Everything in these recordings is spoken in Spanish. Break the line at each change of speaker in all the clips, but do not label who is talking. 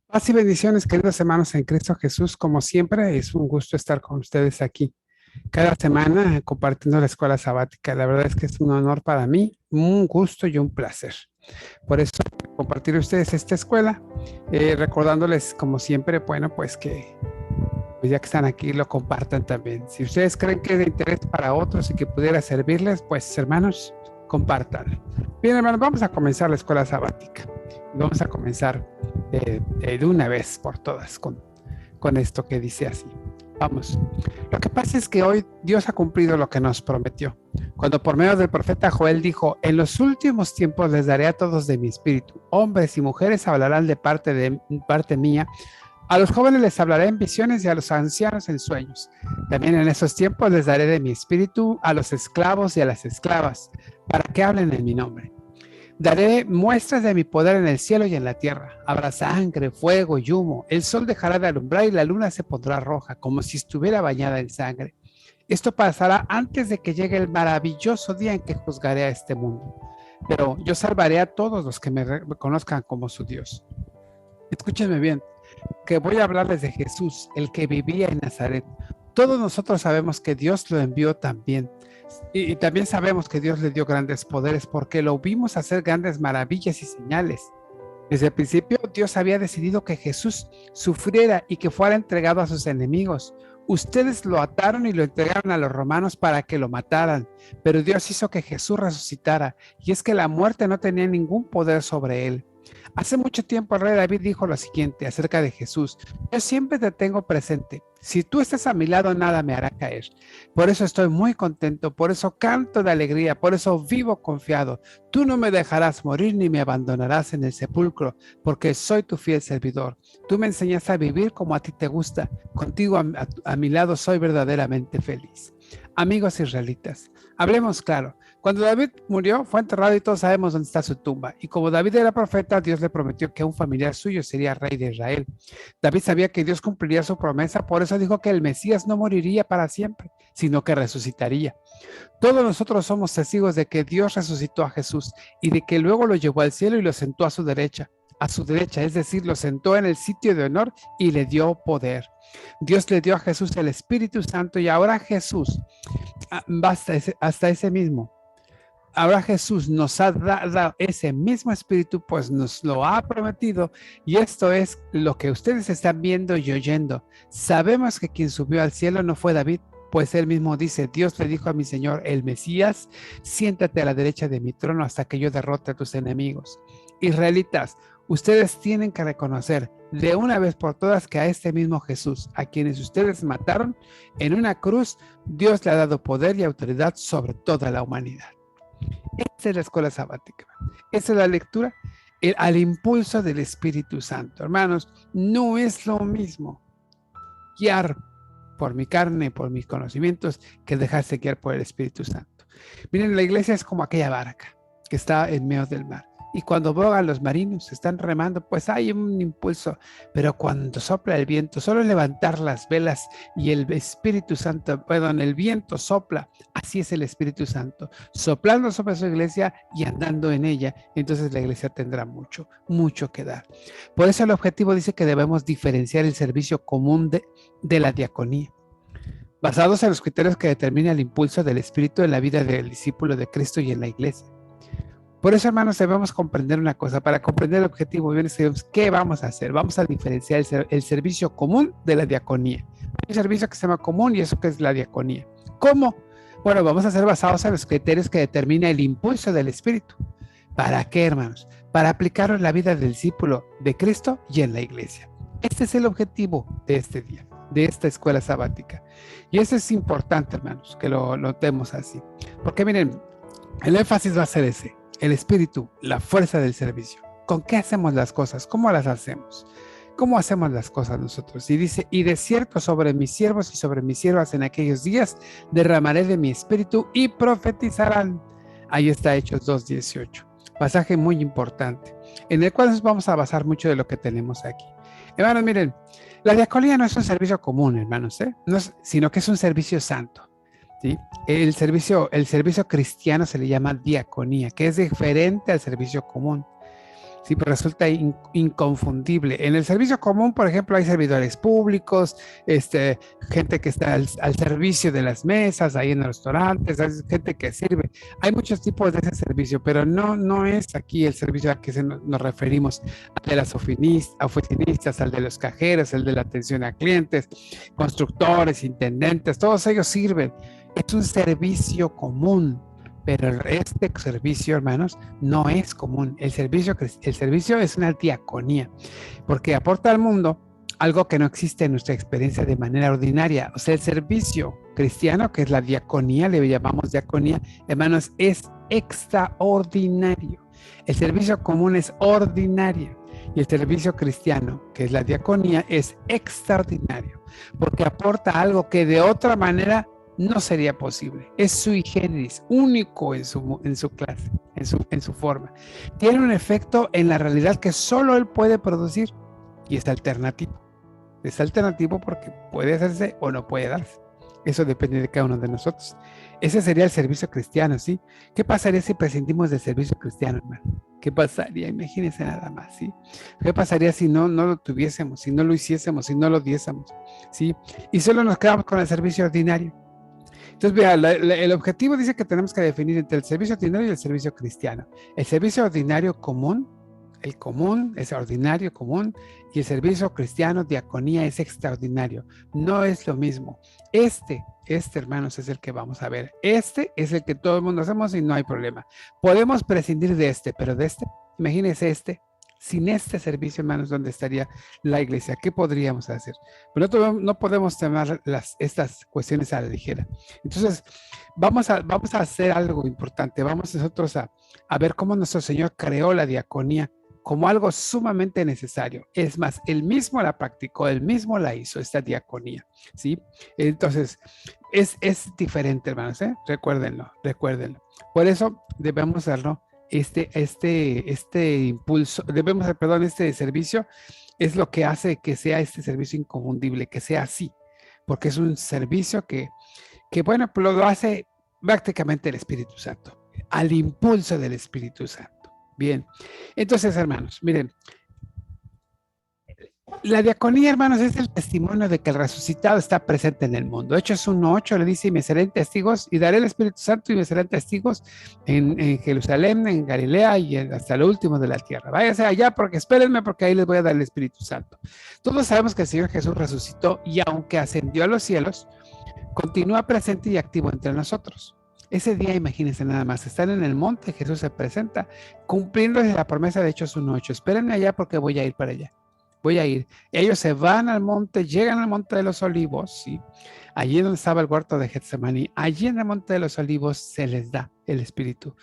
Paz y bendiciones, queridos hermanos en Cristo Jesús. Como siempre, es un gusto estar con ustedes aquí cada semana compartiendo la escuela sabática. La verdad es que es un honor para mí, un gusto y un placer. Por eso, compartir ustedes esta escuela, recordándoles, como siempre, bueno, pues que pues ya que están aquí, lo compartan también. Si ustedes creen que es de interés para otros y que pudiera servirles, pues hermanos, compartan. Bien, hermanos, vamos a comenzar la escuela sabática. Vamos a comenzar de una vez por todas con esto que dice así. Vamos. Lo que pasa es que hoy Dios ha cumplido lo que nos prometió. Cuando por medio del profeta Joel dijo, en los últimos tiempos les daré a todos de mi espíritu. Hombres y mujeres hablarán de parte mía. A los jóvenes les hablaré en visiones y a los ancianos en sueños. También en esos tiempos les daré de mi espíritu a los esclavos y a las esclavas, para que hablen en mi nombre. Daré muestras de mi poder en el cielo y en la tierra. Habrá sangre, fuego y humo. El sol dejará de alumbrar y la luna se pondrá roja, como si estuviera bañada en sangre. Esto pasará antes de que llegue el maravilloso día en que juzgaré a este mundo. Pero yo salvaré a todos los que me reconozcan como su Dios. Escúchenme bien, que voy a hablarles de Jesús, el que vivía en Nazaret. Todos nosotros sabemos que Dios lo envió también. Y también sabemos que Dios le dio grandes poderes porque lo vimos hacer grandes maravillas y señales. Desde el principio, Dios había decidido que Jesús sufriera y que fuera entregado a sus enemigos. Ustedes lo ataron y lo entregaron a los romanos para que lo mataran, pero Dios hizo que Jesús resucitara, y es que la muerte no tenía ningún poder sobre él. Hace mucho tiempo el rey David dijo lo siguiente acerca de Jesús: yo siempre te tengo presente. Si tú estás a mi lado, nada me hará caer. Por eso estoy muy contento, por eso canto de alegría, por eso vivo confiado. Tú no me dejarás morir ni me abandonarás en el sepulcro, porque soy tu fiel servidor. Tú me enseñaste a vivir como a ti te gusta. Contigo a mi lado soy verdaderamente feliz. Amigos israelitas, hablemos claro. Cuando David murió, fue enterrado y todos sabemos dónde está su tumba. Y como David era profeta, Dios le prometió que un familiar suyo sería rey de Israel. David sabía que Dios cumpliría su promesa, por eso dijo que el Mesías no moriría para siempre, sino que resucitaría. Todos nosotros somos testigos de que Dios resucitó a Jesús y de que luego lo llevó al cielo y lo sentó a su derecha. A su derecha, es decir, lo sentó en el sitio de honor y le dio poder. Dios le dio a Jesús el Espíritu Santo y ahora Jesús, basta hasta ese mismo. Ahora Jesús nos ha dado ese mismo espíritu, pues nos lo ha prometido, y esto es lo que ustedes están viendo y oyendo. Sabemos que quien subió al cielo no fue David, pues él mismo dice, Dios le dijo a mi Señor, el Mesías, siéntate a la derecha de mi trono hasta que yo derrote a tus enemigos. Israelitas, ustedes tienen que reconocer de una vez por todas que a este mismo Jesús, a quienes ustedes mataron en una cruz, Dios le ha dado poder y autoridad sobre toda la humanidad. Esa es la escuela sabática. Esa es la lectura al impulso del Espíritu Santo. Hermanos, no es lo mismo guiar por mi carne, por mis conocimientos, que dejarse guiar por el Espíritu Santo. Miren, la iglesia es como aquella barca que está en medio del mar. Y cuando bogan los marinos, están remando, pues hay un impulso. Pero cuando sopla el viento, solo levantar las velas y el Espíritu Santo, perdón, el viento sopla. Así es el Espíritu Santo, soplando sobre su iglesia y andando en ella. Entonces la iglesia tendrá mucho, mucho que dar. Por eso el objetivo dice que debemos diferenciar el servicio común de la diaconía, basados en los criterios que determina el impulso del Espíritu en la vida del discípulo de Cristo y en la iglesia. Por eso, hermanos, debemos comprender una cosa. Para comprender el objetivo, bien, ¿qué vamos a hacer? Vamos a diferenciar el servicio común de la diaconía. Hay un servicio que se llama común y eso que es la diaconía. ¿Cómo? Bueno, vamos a ser basados en los criterios que determina el impulso del Espíritu. ¿Para qué, hermanos? Para aplicarlo en la vida del discípulo de Cristo y en la iglesia. Este es el objetivo de este día, de esta escuela sabática. Y eso es importante, hermanos, que lo notemos así. Porque miren, el énfasis va a ser ese. El espíritu, la fuerza del servicio. ¿Con qué hacemos las cosas? ¿Cómo las hacemos? ¿Cómo hacemos las cosas nosotros? Y dice, y de cierto sobre mis siervos y sobre mis siervas en aquellos días derramaré de mi espíritu y profetizarán. Ahí está Hechos 2:18. Pasaje muy importante, en el cual nos vamos a basar mucho de lo que tenemos aquí. Hermanos, miren, la diaconía no es un servicio común, hermanos, no es, sino que es un servicio santo. ¿Sí? El servicio cristiano se le llama diaconía, que es diferente al servicio común. Sí, pero resulta inconfundible. En el servicio común, por ejemplo, hay servidores públicos, gente que está al servicio de las mesas, ahí en los restaurantes, hay gente que sirve. Hay muchos tipos de ese servicio, pero no es aquí el servicio al que nos referimos, al de las oficinistas, al de los cajeros, el de la atención a clientes, constructores, intendentes, todos ellos sirven. Es un servicio común. Pero este servicio, hermanos, no es común. El servicio es una diaconía, porque aporta al mundo algo que no existe en nuestra experiencia de manera ordinaria. O sea, el servicio cristiano, que es la diaconía, le llamamos diaconía, hermanos, es extraordinario. El servicio común es ordinario. Y el servicio cristiano, que es la diaconía, es extraordinario, porque aporta algo que de otra manera no sería posible. Es sui generis, único en su clase, en su forma. Tiene un efecto en la realidad que solo él puede producir y es alternativo. Es alternativo porque puede hacerse o no puede darse. Eso depende de cada uno de nosotros. Ese sería el servicio cristiano, ¿sí? ¿Qué pasaría si prescindimos del servicio cristiano, hermano? ¿Qué pasaría? Imagínense nada más, ¿sí? ¿Qué pasaría si no lo tuviésemos, si no lo hiciésemos, si no lo diésemos, ¿sí? Y solo nos quedamos con el servicio ordinario. Entonces, vea, el objetivo dice que tenemos que definir entre el servicio ordinario y el servicio cristiano. El servicio ordinario común, el común es ordinario, común, y el servicio cristiano, diaconía, es extraordinario. No es lo mismo. Hermanos, es el que vamos a ver. Este es el que todo el mundo hacemos y no hay problema. Podemos prescindir de pero de imagínense sin este servicio, hermanos, ¿dónde estaría la iglesia? ¿Qué podríamos hacer? Pero no podemos tomar estas cuestiones a la ligera. Entonces, vamos a hacer algo importante. Vamos nosotros a ver cómo nuestro Señor creó la diaconía como algo sumamente necesario. Es más, Él mismo la practicó, Él mismo la hizo, esta diaconía, ¿sí? Entonces, es diferente, hermanos, ¿eh? Recuérdenlo. Por eso debemos darlo. Este impulso, este servicio es lo que hace que sea este servicio inconfundible, que sea así, porque es un servicio que bueno, lo hace prácticamente el Espíritu Santo, al impulso del Espíritu Santo. Bien, entonces, hermanos, miren, la diaconía, hermanos, es el testimonio de que el resucitado está presente en el mundo. Hechos 1:8 le dice, y me serán testigos, y daré el Espíritu Santo, y me serán testigos en Jerusalén, en Galilea, y hasta lo último de la tierra. Váyanse allá, porque espérenme, porque ahí les voy a dar el Espíritu Santo. Todos sabemos que el Señor Jesús resucitó, y aunque ascendió a los cielos, continúa presente y activo entre nosotros. Ese día, imagínense nada más, están en el monte, Jesús se presenta, cumpliendo la promesa de Hechos 1:8. Espérenme allá, porque voy a ir para allá. Voy a ir. Ellos se van al monte, llegan al monte de los olivos, ¿sí? Allí donde estaba el huerto de Getsemaní, allí en el monte de los olivos se les da el Espíritu.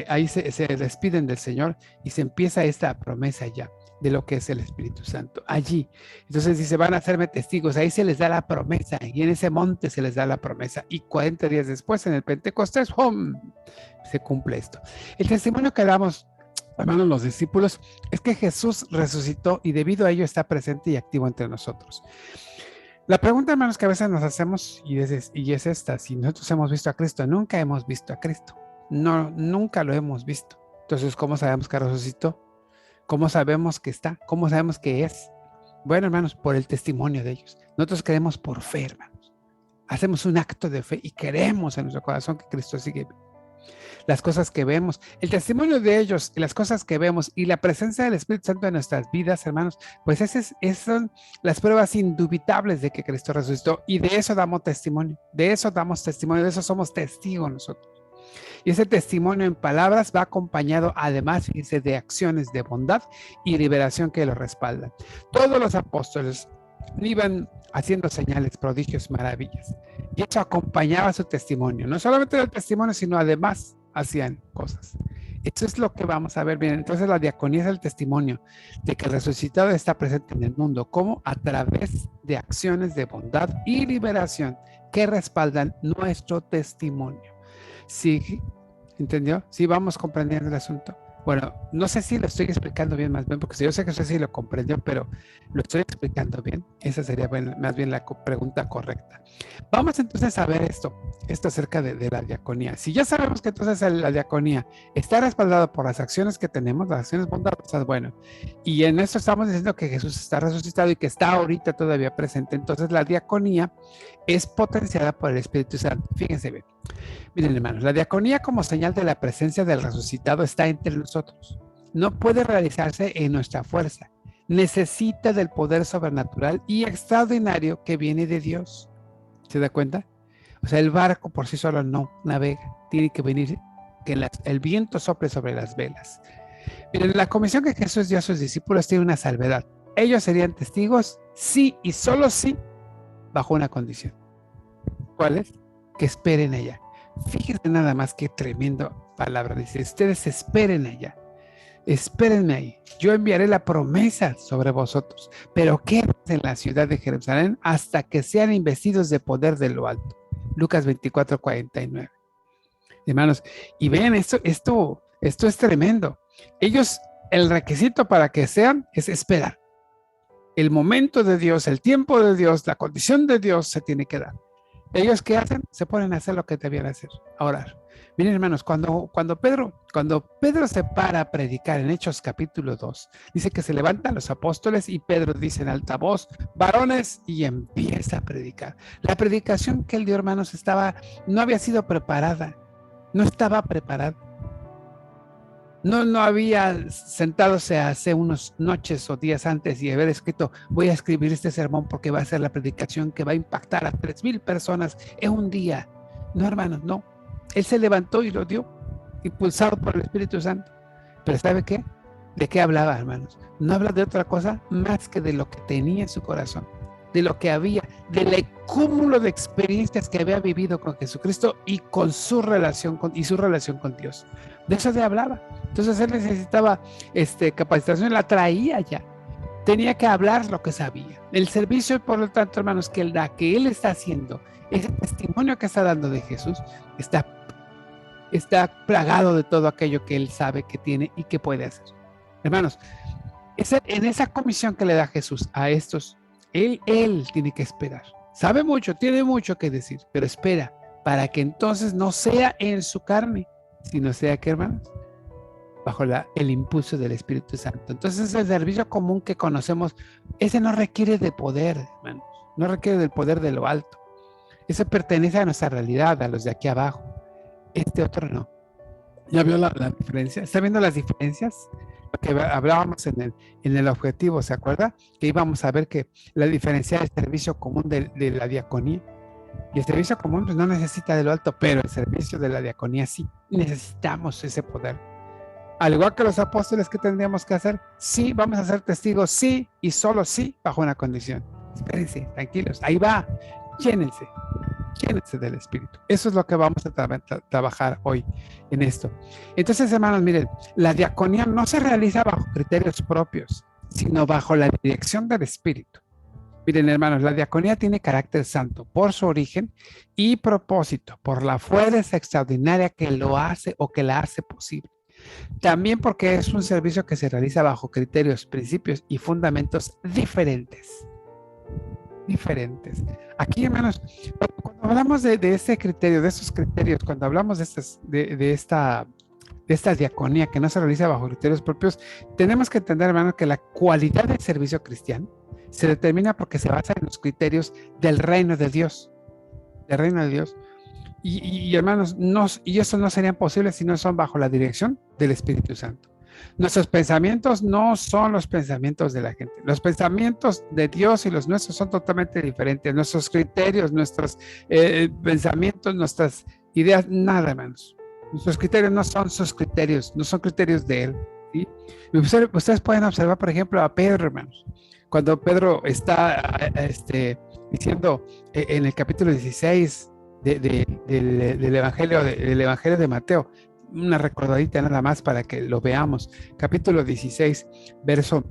Ahí se despiden del Señor y se empieza esta promesa ya de lo que es el Espíritu Santo. Allí. Entonces dice, van a hacerme testigos. Ahí se les da la promesa y en ese monte se les da la promesa. Y 40 días después, en el Pentecostés, ¡pum!, se cumple esto. El testimonio que damos, hermanos, los discípulos, es que Jesús resucitó y debido a ello está presente y activo entre nosotros. La pregunta, hermanos, que a veces nos hacemos y es esta: si nosotros hemos visto a Cristo. Nunca hemos visto a Cristo. No, nunca lo hemos visto. Entonces, ¿cómo sabemos que resucitó? ¿Cómo sabemos que está? ¿Cómo sabemos que es? Bueno, hermanos, por el testimonio de ellos. Nosotros creemos por fe, hermanos. Hacemos un acto de fe y creemos en nuestro corazón que Cristo sigue vivo. Las cosas que vemos, el testimonio de ellos, las cosas que vemos y la presencia del Espíritu Santo en nuestras vidas, hermanos, pues esas son las pruebas indubitables de que Cristo resucitó, y de eso damos testimonio, de eso somos testigos nosotros. Y ese testimonio en palabras va acompañado además, fíjense, de acciones de bondad y liberación que lo respaldan. Todos los apóstoles iban haciendo señales, prodigios, maravillas, y eso acompañaba su testimonio. No solamente el testimonio, sino además hacían cosas. Esto es lo que vamos a ver bien. Entonces la diaconía es el testimonio de que el resucitado está presente en el mundo, como a través de acciones de bondad y liberación que respaldan nuestro testimonio. ¿Sí? ¿Entendió? ¿Sí vamos comprendiendo el asunto? Bueno, no sé si lo estoy explicando bien, más bien, porque yo sé que usted sí lo comprendió, pero ¿lo estoy explicando bien? Esa sería más bien la pregunta correcta. Vamos entonces a ver esto acerca de la diaconía. Si ya sabemos que entonces la diaconía está respaldada por las acciones que tenemos, las acciones bondadosas, bueno, y en eso estamos diciendo que Jesús está resucitado y que está ahorita todavía presente, entonces la diaconía es potenciada por el Espíritu Santo. Fíjense bien. Miren, hermanos, la diaconía como señal de la presencia del resucitado está entre nosotros. No puede realizarse en nuestra fuerza. Necesita del poder sobrenatural y extraordinario que viene de Dios. ¿Se da cuenta? O sea, el barco por sí solo no navega. Tiene que venir que el viento sople sobre las velas. Miren, la comisión que Jesús dio a sus discípulos tiene una salvedad. Ellos serían testigos sí y solo sí bajo una condición. ¿Cuál es? Que esperen ella. Fíjense nada más qué tremendo palabra. Dice, ustedes esperen allá. Espérenme ahí. Yo enviaré la promesa sobre vosotros, pero quédense en la ciudad de Jerusalén hasta que sean investidos de poder de lo alto. Lucas 24:49. Hermanos, y vean, esto es tremendo. Ellos, el requisito para que sean es esperar. El momento de Dios, el tiempo de Dios, la condición de Dios se tiene que dar. ¿Ellos qué hacen? Se ponen a hacer lo que debían hacer, a orar. Miren, hermanos, cuando Pedro se para a predicar en Hechos capítulo 2, dice que se levantan los apóstoles y Pedro dice en alta voz, varones, y empieza a predicar. La predicación que él dio, hermanos, no había sido preparada, no estaba preparada. No había sentándose hace unas noches o días antes y haber escrito, voy a escribir este sermón porque va a ser la predicación que va a impactar a 3,000 personas en un día. No, hermanos, no. Él se levantó y lo dio, impulsado por el Espíritu Santo. Pero ¿sabe qué? ¿De qué hablaba, hermanos? No habla de otra cosa más que de lo que tenía en su corazón, de lo que había, del cúmulo de experiencias que había vivido con Jesucristo y con su relación con Dios. De eso se hablaba. Entonces él necesitaba capacitación, la traía ya. Tenía que hablar lo que sabía. El servicio, por lo tanto, hermanos, que él está haciendo, ese testimonio que está dando de Jesús, está plagado de todo aquello que él sabe que tiene y que puede hacer. Hermanos, en esa comisión que le da Jesús a estos, él tiene que esperar. Sabe mucho, tiene mucho que decir, pero espera para que entonces no sea en su carne, sino sea que, hermanos, bajo el impulso del Espíritu Santo. Entonces el servicio común que conocemos, ese no requiere de poder, hermanos, no requiere del poder de lo alto. Ese pertenece a nuestra realidad, a los de aquí abajo. Este otro no. ¿Ya vio la diferencia? ¿Está viendo las diferencias? Que hablábamos en el objetivo, ¿se acuerda? Que íbamos a ver que la diferencia del servicio común de la diaconía. Y el servicio común pues, no necesita de lo alto, pero el servicio de la diaconía sí. Necesitamos ese poder. Al igual que los apóstoles, ¿qué tendríamos que hacer? Sí, vamos a ser testigos, sí, y solo sí, bajo una condición. Espérense, tranquilos, ahí va, llénense del Espíritu. Eso es lo que vamos a trabajar hoy en esto. Entonces, hermanos, miren, la diaconía no se realiza bajo criterios propios, sino bajo la dirección del Espíritu. Miren, hermanos, la diaconía tiene carácter santo por su origen y propósito, por la fuerza extraordinaria que lo hace o que la hace posible. También porque es un servicio que se realiza bajo criterios, principios y fundamentos diferentes. Aquí, hermanos, cuando hablamos de este criterio, de estos criterios, cuando hablamos de esta diaconía que no se realiza bajo criterios propios, tenemos que entender, hermanos, que la cualidad del servicio cristiano se determina porque se basa en los criterios del reino de Dios. Y hermanos, y eso no sería posible si no son bajo la dirección del Espíritu Santo. Nuestros pensamientos no son los pensamientos de la gente. Los pensamientos de Dios y los nuestros son totalmente diferentes. Nuestros criterios, nuestros pensamientos, nuestras ideas, nada, hermanos. Nuestros criterios no son sus criterios, no son criterios de Él. ¿Sí? Ustedes pueden observar, por ejemplo, a Pedro, hermanos. Cuando Pedro está diciendo en el capítulo 16 del Evangelio de Mateo, una recordadita nada más para que lo veamos. Capítulo 16, verso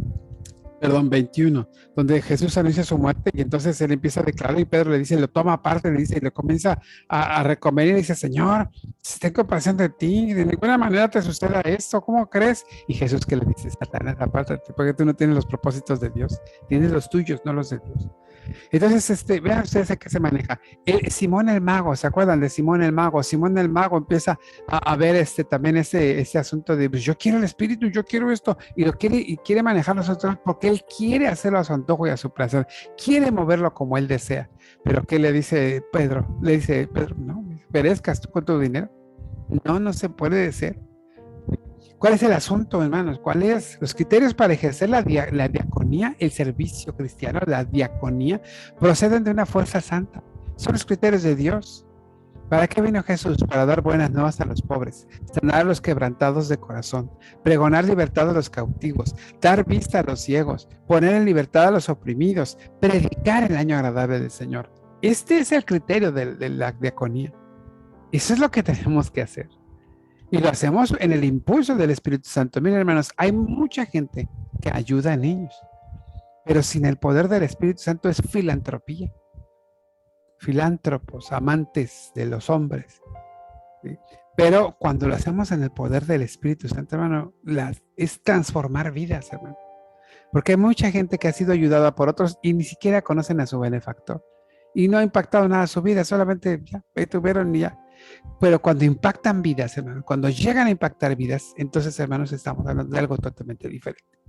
perdón, 21, donde Jesús anuncia su muerte y entonces él empieza a declarar y Pedro le dice, lo toma aparte, le dice y le comienza a recomer y le dice, Señor, si tengo compasión de ti, de ninguna manera te suceda esto, ¿cómo crees? Y Jesús que le dice, Satanás, apártate, porque tú no tienes los propósitos de Dios, tienes los tuyos, no los de Dios. Entonces, vean ustedes a qué se maneja. Simón el Mago, ¿se acuerdan de Simón el Mago? Simón el Mago empieza a ver también ese asunto de, pues, yo quiero el Espíritu, yo quiero esto, y quiere manejar los otros porque él quiere hacerlo a su antojo y a su placer, quiere moverlo como él desea. Pero ¿qué le dice Pedro? Le dice Pedro, no, perezcas tú con tu dinero. No, no se puede ser. ¿Cuál es el asunto, hermanos? ¿Cuáles los criterios para ejercer la diaconía, el servicio cristiano, la diaconía, proceden de una fuerza santa? Son los criterios de Dios. ¿Para qué vino Jesús? Para dar buenas nuevas a los pobres, sanar a los quebrantados de corazón, pregonar libertad a los cautivos, dar vista a los ciegos, poner en libertad a los oprimidos, predicar el año agradable del Señor. Este es el criterio de la diaconía. Eso es lo que tenemos que hacer. Y lo hacemos en el impulso del Espíritu Santo. Miren, hermanos, hay mucha gente que ayuda a niños, pero sin el poder del Espíritu Santo es filantropía. Filántropos, amantes de los hombres. ¿Sí? Pero cuando lo hacemos en el poder del Espíritu Santo, hermano, es transformar vidas, hermano. Porque hay mucha gente que ha sido ayudada por otros y ni siquiera conocen a su benefactor. Y no ha impactado nada a su vida, solamente ya tuvieron y ya. Pero cuando impactan vidas, hermanos, cuando llegan a impactar vidas, entonces, hermanos, estamos hablando de algo totalmente diferente.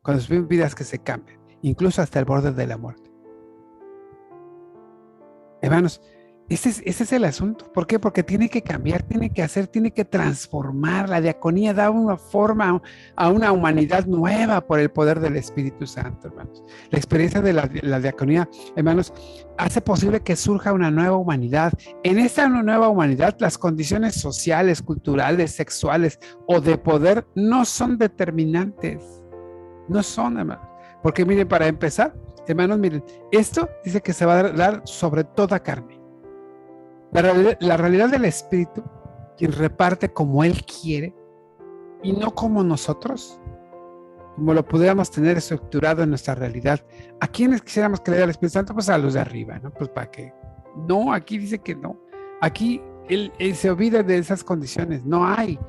Cuando son vidas que se cambian, incluso hasta el borde de la muerte. Hermanos, ese es el asunto. ¿Por qué? Porque tiene que cambiar, tiene que hacer, tiene que transformar. La diaconía da una forma a una humanidad nueva por el poder del Espíritu Santo, hermanos. La experiencia de la diaconía, hermanos, hace posible que surja una nueva humanidad. En esta nueva humanidad, las condiciones sociales, culturales, sexuales o de poder no son determinantes. No son, hermanos. Porque miren, para empezar, hermanos, miren, esto dice que se va a dar sobre toda carne. La realidad del Espíritu, quien reparte como Él quiere y no como nosotros, como lo pudiéramos tener estructurado en nuestra realidad. ¿A quiénes quisiéramos que le dé el Espíritu Santo? Pues a los de arriba, ¿no? Pues para qué. No, aquí dice que no. Aquí él se olvida de esas condiciones. No hay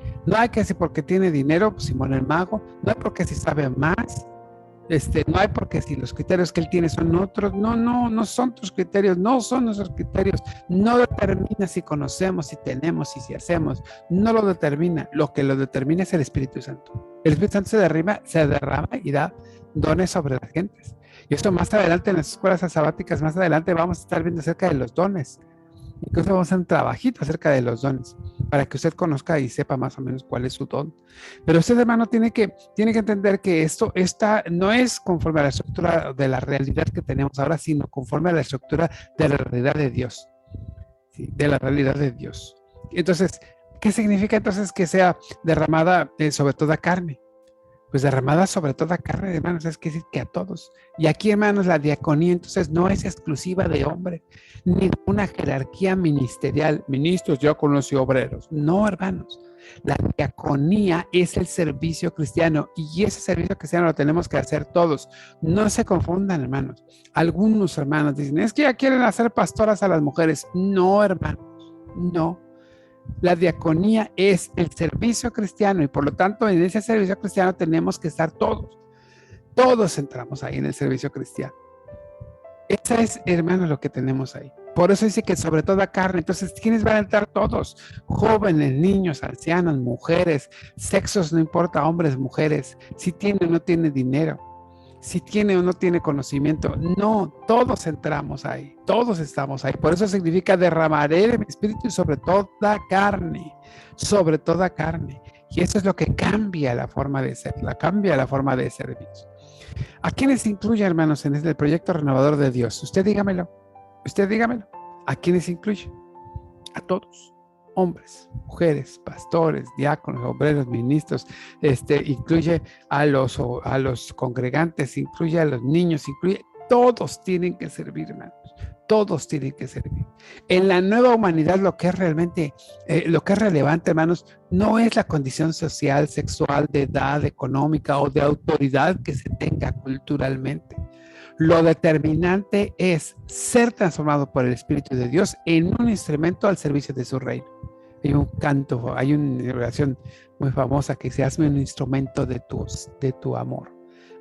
que si porque tiene dinero, pues Simón el Mago, no hay porque si sabe más. No hay porque si los criterios que él tiene son otros, no son tus criterios, no son nuestros criterios, no determina si conocemos, si tenemos, si hacemos, no lo determina, lo que lo determina es el Espíritu Santo. El Espíritu Santo se derrama y da dones sobre las gentes. Y esto más adelante en las escuelas sabáticas, más adelante vamos a estar viendo acerca de los dones. Incluso vamos a hacer un trabajito acerca de los dones, para que usted conozca y sepa más o menos cuál es su don. Pero usted, hermano, tiene que entender que esta no es conforme a la estructura de la realidad que tenemos ahora, sino conforme a la estructura de la realidad de Dios. ¿Sí? De la realidad de Dios. Entonces, ¿qué significa entonces que sea derramada sobre toda carne? Pues derramada sobre toda carne, hermanos, es decir, que a todos. Y aquí, hermanos, la diaconía entonces no es exclusiva de hombre, ni de una jerarquía ministerial, ministros, diáconos y obreros. No, hermanos. La diaconía es el servicio cristiano y ese servicio cristiano lo tenemos que hacer todos. No se confundan, hermanos. Algunos hermanos dicen, es que ya quieren hacer pastoras a las mujeres. No, hermanos, no. La diaconía es el servicio cristiano y por lo tanto en ese servicio cristiano tenemos que estar todos. Todos entramos ahí en el servicio cristiano. Eso es, hermanos, lo que tenemos ahí. Por eso dice que sobre toda carne. Entonces, ¿quiénes van a entrar? Todos. Jóvenes, niños, ancianos, mujeres, sexos, no importa, hombres, mujeres. Si tiene o no tiene dinero. Si tiene o no tiene conocimiento. No, todos entramos ahí. Todos estamos ahí. Por eso significa derramaré de mi espíritu sobre toda carne. Sobre toda carne. Y eso es lo que cambia la forma de ser. Cambia la forma de servir. ¿A quiénes incluye, hermanos, en el proyecto renovador de Dios? Usted dígamelo. ¿A quiénes incluye? A todos. Hombres, mujeres, pastores, diáconos, obreros, ministros, incluye a los congregantes, incluye a los niños, todos tienen que servir, hermanos. Todos tienen que servir. En la nueva humanidad lo que es realmente, lo que es relevante, hermanos, no es la condición social, sexual, de edad, económica o de autoridad que se tenga culturalmente. Lo determinante es ser transformado por el Espíritu de Dios en un instrumento al servicio de su reino. Hay un canto, hay una oración muy famosa que dice: hazme un instrumento de tu amor.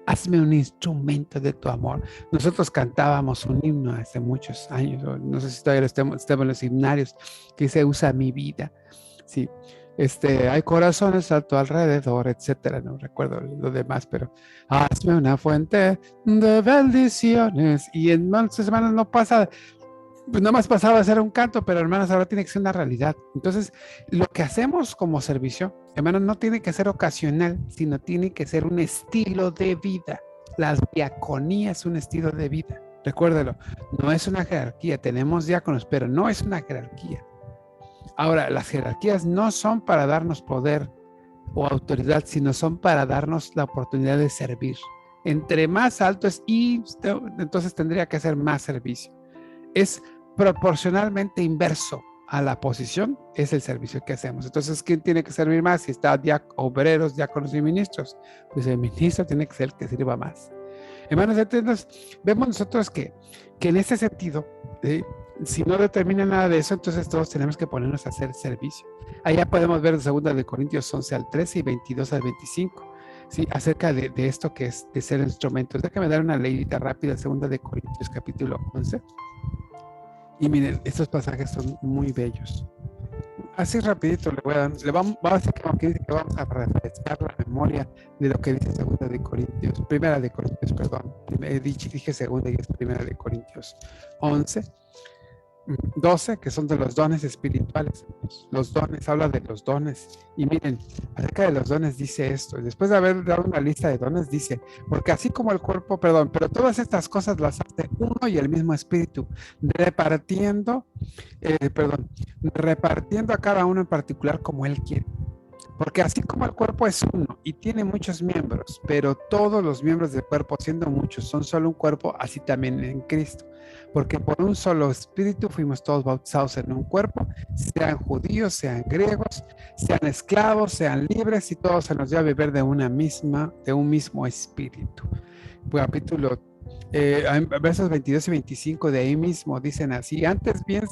Hazme un instrumento de tu amor. Nosotros cantábamos un himno hace muchos años, no sé si todavía estemos en los himnarios, que se usa mi vida. Sí, hay corazones a tu alrededor, etcétera. No recuerdo lo demás, pero hazme una fuente de bendiciones. Y entonces, hermanos, no pasa, pues nada más pasaba a ser un canto, pero hermanos, ahora tiene que ser una realidad. Entonces, lo que hacemos como servicio, hermanos, no tiene que ser ocasional, sino tiene que ser un estilo de vida. La diaconía es un estilo de vida. Recuérdelo, no es una jerarquía. Tenemos diáconos, pero no es una jerarquía. Ahora, las jerarquías no son para darnos poder o autoridad, sino son para darnos la oportunidad de servir. Entre más alto es, y entonces tendría que hacer más servicio. Es proporcionalmente inverso a la posición, es el servicio que hacemos. Entonces, ¿quién tiene que servir más? Si está obreros, diáconos y ministros, pues el ministro tiene que ser el que sirva más. Hermanos, entonces vemos nosotros que en ese sentido, si no determina nada de eso, entonces todos tenemos que ponernos a hacer servicio. Allá podemos ver 2 de Corintios 11 al 13 y 22 al 25. Sí, acerca de esto que es de ser instrumentos. Déjame dar una leidita rápida, 2 de Corintios capítulo 11. Y miren, estos pasajes son muy bellos. Así rapidito le voy a dar, que vamos a refrescar la memoria de lo que dice 2 de Corintios, 1 de Corintios, perdón. Dije 2 y es 1 de Corintios 11. 12, que son de los dones espirituales. Los dones, habla de los dones. Y miren, acerca de los dones dice esto. Después de haber dado una lista de dones, dice: porque así como el cuerpo, pero todas estas cosas las hace uno y el mismo espíritu, repartiendo a cada uno en particular como él quiere. Porque así como el cuerpo es uno y tiene muchos miembros, pero todos los miembros del cuerpo, siendo muchos, son solo un cuerpo, así también en Cristo. Porque por un solo espíritu fuimos todos bautizados en un cuerpo, sean judíos, sean griegos, sean esclavos, sean libres, y todos se nos dio a beber de un mismo espíritu. Capítulo versos 22 y 25 de ahí mismo dicen así: antes bien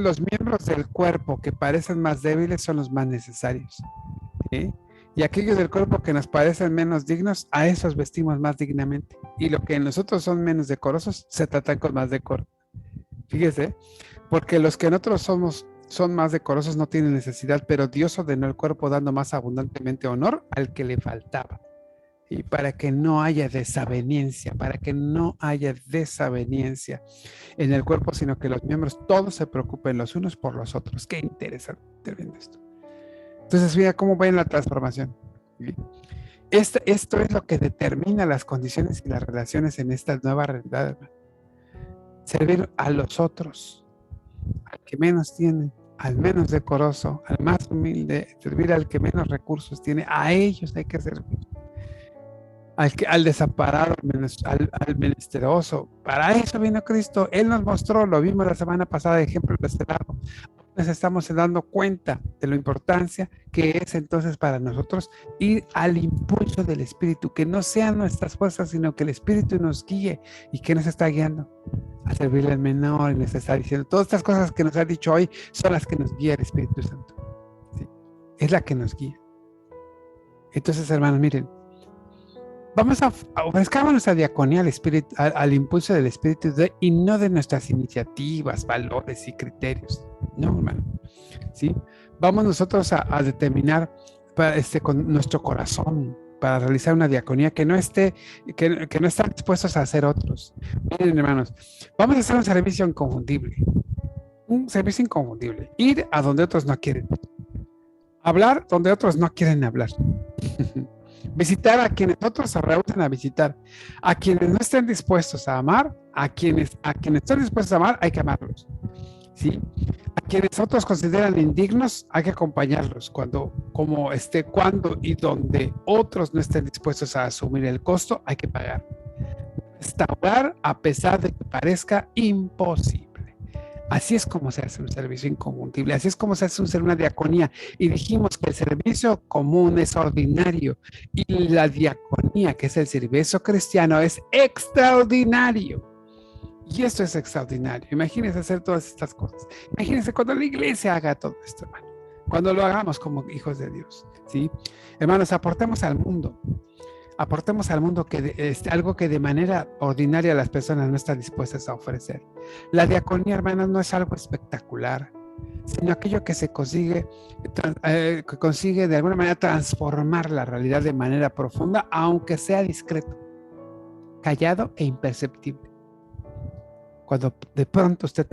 los miembros del cuerpo que parecen más débiles son los más necesarios, ¿sí? Y aquellos del cuerpo que nos parecen menos dignos, a esos vestimos más dignamente, y lo que en nosotros son menos decorosos se tratan con más decoro. Fíjese, porque los que en otros son más decorosos no tienen necesidad, pero Dios ordenó el cuerpo dando más abundantemente honor al que le faltaba. Y para que no haya desaveniencia en el cuerpo, sino que los miembros todos se preocupen los unos por los otros. Qué interesante viendo esto. Entonces, mira cómo va en la transformación. Esto es lo que determina las condiciones y las relaciones en esta nueva realidad. Servir a los otros, al que menos tiene, al menos decoroso, al más humilde, servir al que menos recursos tiene, a ellos hay que servir. Al desamparado, al menesteroso. Para eso vino Cristo. Él nos mostró, lo vimos la semana pasada, ejemplo de este lado. Nos estamos dando cuenta de la importancia que es entonces para nosotros ir al impulso del Espíritu, que no sean nuestras fuerzas, sino que el Espíritu nos guíe. ¿Y que nos está guiando? A servirle al menor, y nos está diciendo, todas estas cosas que nos ha dicho hoy son las que nos guía el Espíritu Santo. ¿Sí? Es la que nos guía. Entonces, hermanos, miren, vamos a ofrezcamos nuestra diaconía al impulso del Espíritu y no de nuestras iniciativas, valores y criterios. No, hermano. ¿Sí? Vamos nosotros a determinar con nuestro corazón para realizar una diaconía que no están dispuestos a hacer otros. Miren, hermanos, vamos a hacer un servicio inconfundible. Un servicio inconfundible. Ir a donde otros no quieren. Hablar donde otros no quieren hablar. Visitar a quienes otros se rehusan a visitar, a quienes no estén dispuestos a amar, a quienes estén dispuestos a amar, hay que amarlos, ¿sí? A quienes otros consideran indignos, hay que acompañarlos cuando y donde otros no estén dispuestos a asumir el costo, hay que pagar. restaurar a pesar de que parezca imposible. Así es como se hace un servicio inconfundible, así es como se hace una diaconía. Y dijimos que el servicio común es ordinario y la diaconía, que es el servicio cristiano, es extraordinario. Y esto es extraordinario. Imagínense hacer todas estas cosas. Imagínense cuando la iglesia haga todo esto, hermano. Cuando lo hagamos como hijos de Dios, ¿sí? Hermanos, aportemos al mundo. Aportemos al mundo algo que de manera ordinaria las personas no están dispuestas a ofrecer. La diaconía, hermanos, no es algo espectacular, sino aquello que se consigue, que consigue de alguna manera transformar la realidad de manera profunda, aunque sea discreto, callado e imperceptible. Cuando de pronto usted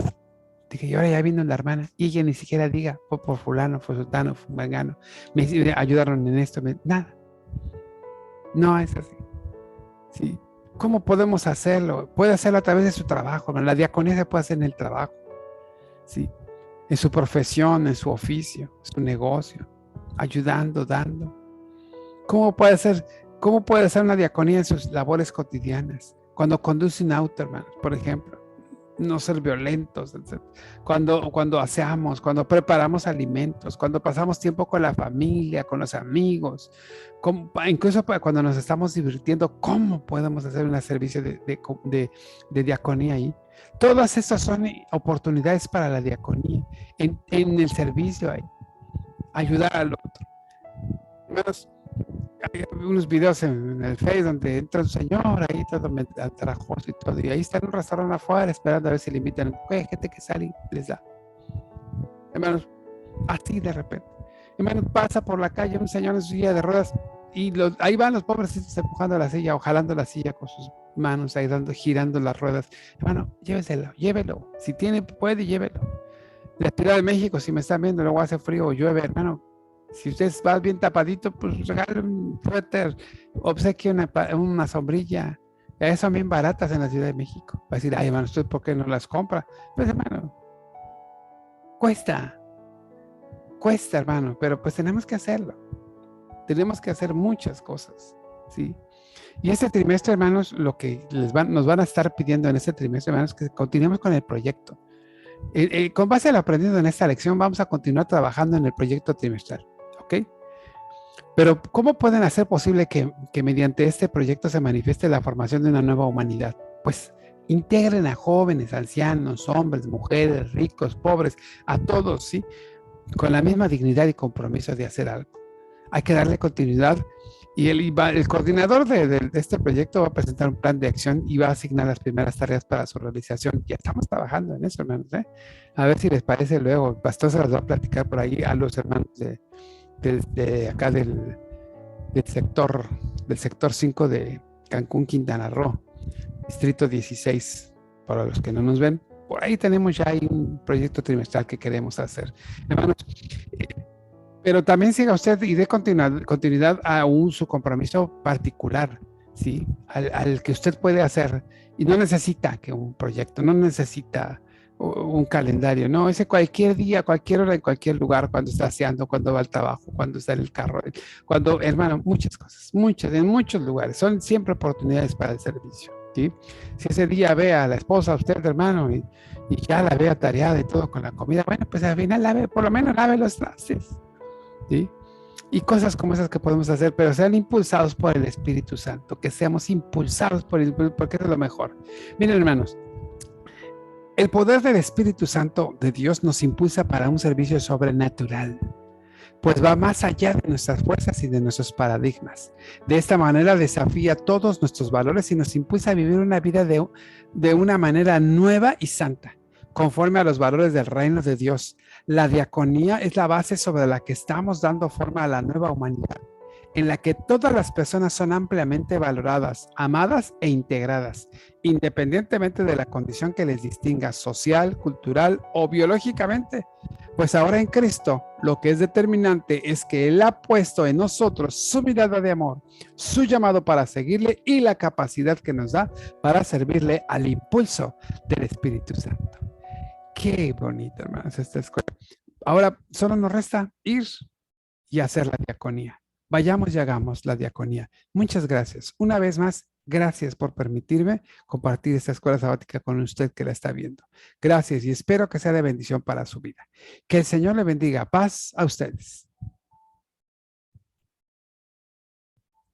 dije, y ahora ya vino la hermana, y ella ni siquiera diga, fue por fulano, fue sultano, fue mangano, me ayudaron en esto, nada. No es así. ¿Sí? ¿Cómo podemos hacerlo? Puede hacerlo a través de su trabajo, ¿no? La diaconía se puede hacer en el trabajo, ¿sí? En su profesión, en su oficio, en su negocio, ayudando, dando. ¿Cómo puede ser una diaconía en sus labores cotidianas? Cuando conduce un auto, hermano, por ejemplo. No ser violentos, etc. Cuando aseamos, cuando preparamos alimentos, cuando pasamos tiempo con la familia, con los amigos, incluso cuando nos estamos divirtiendo, ¿cómo podemos hacer un servicio de diaconía ahí? Todas estas son oportunidades para la diaconía, en el servicio ahí, ayudar al otro. Hermanos, hay unos videos en el Face donde entra un señor ahí todo atrajoso y todo, y ahí está en un restaurante afuera esperando a ver si le invitan. Hay gente que sale y les da. Hermanos, así de repente. Hermanos, pasa por la calle un señor en su silla de ruedas y ahí van los pobrecitos empujando la silla o jalando la silla con sus manos ahí girando las ruedas. Hermano, llévelo. Si puede, llévelo. La Ciudad de México, si me están viendo, luego hace frío o llueve, hermano. Si usted va bien tapadito, pues regale un suéter, obsequie una sombrilla. Ya son bien baratas en la Ciudad de México. Va a decir, ay, hermano, ¿usted por qué no las compra? Pues, hermano, cuesta, hermano, pero pues tenemos que hacerlo. Tenemos que hacer muchas cosas, ¿sí? Y este trimestre, hermanos, lo que nos van a estar pidiendo en este trimestre, hermanos, es que continuemos con el proyecto. Con base a lo aprendido en esta lección, vamos a continuar trabajando en el proyecto trimestral, ¿ok? Pero ¿cómo pueden hacer posible que mediante este proyecto se manifieste la formación de una nueva humanidad? Pues integren a jóvenes, ancianos, hombres, mujeres, ricos, pobres, a todos, ¿sí? Con la misma dignidad y compromiso de hacer algo. Hay que darle continuidad y el coordinador de este proyecto va a presentar un plan de acción y va a asignar las primeras tareas para su realización. Ya estamos trabajando en eso, hermanos, ¿eh? A ver si les parece luego. El pastor se las va a platicar por ahí a los hermanos de acá del sector 5 de Cancún, Quintana Roo, distrito 16, para los que no nos ven. Por ahí tenemos ya un proyecto trimestral que queremos hacer. Hermanos, pero también siga usted y dé continuidad a su compromiso particular, ¿sí? Al que usted puede hacer. Y no necesita que un proyecto, no necesita un calendario, no, ese cualquier día, cualquier hora, en cualquier lugar, cuando está haciendo, cuando va al trabajo, cuando está en el carro, cuando, hermano, muchas cosas, en muchos lugares, son siempre oportunidades para el servicio, ¿sí? Si ese día ve a la esposa, a usted, hermano, y ya la ve atareada y todo con la comida, bueno, pues al final por lo menos lave los trastes, ¿sí? Y cosas como esas que podemos hacer, pero sean impulsados por el Espíritu Santo, que seamos impulsados porque es lo mejor. Miren, hermanos, el poder del Espíritu Santo de Dios nos impulsa para un servicio sobrenatural, pues va más allá de nuestras fuerzas y de nuestros paradigmas. De esta manera desafía todos nuestros valores y nos impulsa a vivir una vida de una manera nueva y santa, conforme a los valores del reino de Dios. La diaconía es la base sobre la que estamos dando forma a la nueva humanidad, en la que todas las personas son ampliamente valoradas, amadas e integradas, independientemente de la condición que les distinga social, cultural o biológicamente. Pues ahora en Cristo, lo que es determinante es que Él ha puesto en nosotros su mirada de amor, su llamado para seguirle y la capacidad que nos da para servirle al impulso del Espíritu Santo. Qué bonito, hermanos, esta escuela. Ahora solo nos resta ir y hacer la diaconía. Vayamos y hagamos la diaconía. Muchas gracias. Una vez más, Gracias por permitirme compartir esta escuela sabática con usted que la está viendo. Gracias y espero que sea de bendición para su vida. Que el Señor le bendiga. Paz a ustedes.